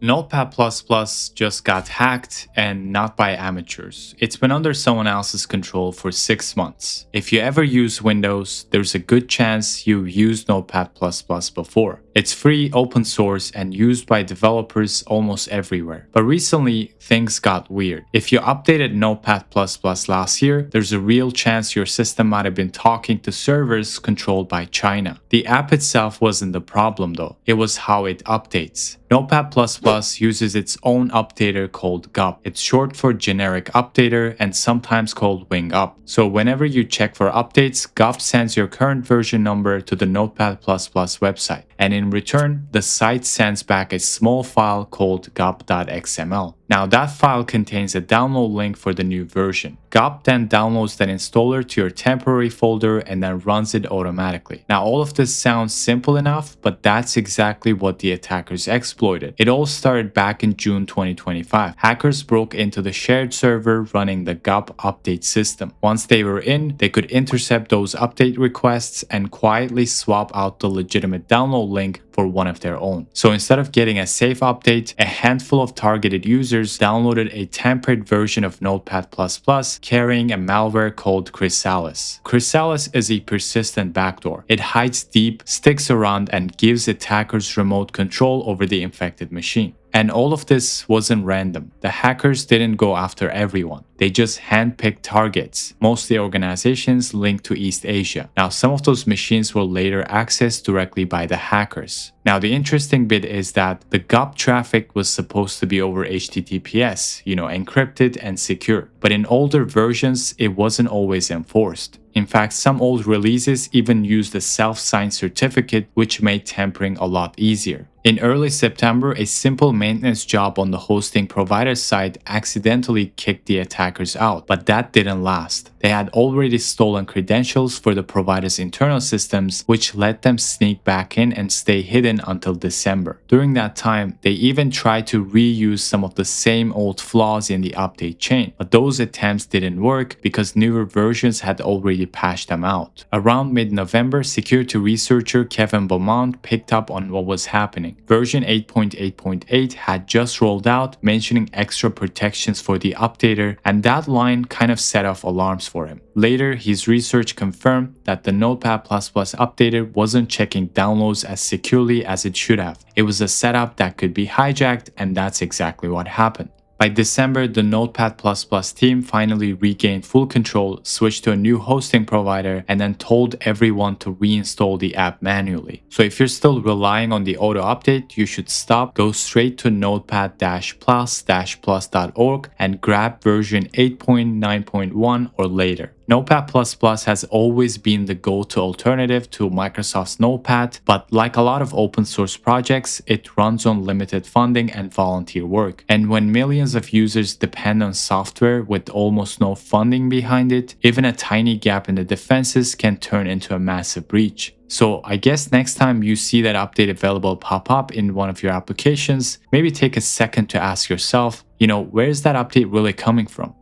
Notepad++ just got hacked, and not by amateurs. It's been under someone else's control for 6 months. If you ever use Windows, there's a good chance you've used Notepad++ before. It's free, open source, and used by developers almost everywhere. But recently, things got weird. If you updated Notepad++ last year, there's a real chance your system might have been talking to servers controlled by China. The app itself wasn't the problem though, it was how it updates. Notepad++ uses its own updater called GUP. It's short for Generic Updater and sometimes called Wing Up. So whenever you check for updates, GUP sends your current version number to the Notepad++ website. And in return, the site sends back a small file called gup.xml. Now that file contains a download link for the new version. GUP then downloads that installer to your temporary folder and then runs it automatically. Now all of this sounds simple enough, but that's exactly what the attackers exploited. It all started back in June 2025. Hackers broke into the shared server running the GUP update system. Once they were in, they could intercept those update requests and quietly swap out the legitimate download link for one of their own. So instead of getting a safe update, a handful of targeted users downloaded a tempered version of Notepad++ carrying a malware called Chrysalis. Chrysalis is a persistent backdoor. It hides deep, sticks around, and gives attackers remote control over the infected machine. And all of this wasn't random. The hackers didn't go after everyone. They just handpicked targets, mostly organizations linked to East Asia. Now, some of those machines were later accessed directly by the hackers. Now, the interesting bit is that the GUP traffic was supposed to be over HTTPS, encrypted and secure. But in older versions, it wasn't always enforced. In fact, some old releases even used a self-signed certificate, which made tampering a lot easier. In early September, a simple maintenance job on the hosting provider's side accidentally kicked the attackers out, but that didn't last. They had already stolen credentials for the provider's internal systems, which let them sneak back in and stay hidden until December. During that time, they even tried to reuse some of the same old flaws in the update chain, but those attempts didn't work because newer versions had already patched them out. Around mid-November, security researcher Kevin Beaumont picked up on what was happening. Version 8.8.8 had just rolled out, mentioning extra protections for the updater, and that line kind of set off alarms for him. Later, his research confirmed that the Notepad++ updater wasn't checking downloads as securely as it should have. It was a setup that could be hijacked, and that's exactly what happened. By December, the Notepad++ team finally regained full control, switched to a new hosting provider, and then told everyone to reinstall the app manually. So if you're still relying on the auto update, you should stop, go straight to notepad-plus-plus.org and grab version 8.9.1 or later. Notepad++ has always been the go-to alternative to Microsoft's Notepad, but like a lot of open source projects, it runs on limited funding and volunteer work. And when millions of users depend on software with almost no funding behind it, even a tiny gap in the defenses can turn into a massive breach. So I guess next time you see that update available pop up in one of your applications, maybe take a second to ask yourself, where is that update really coming from?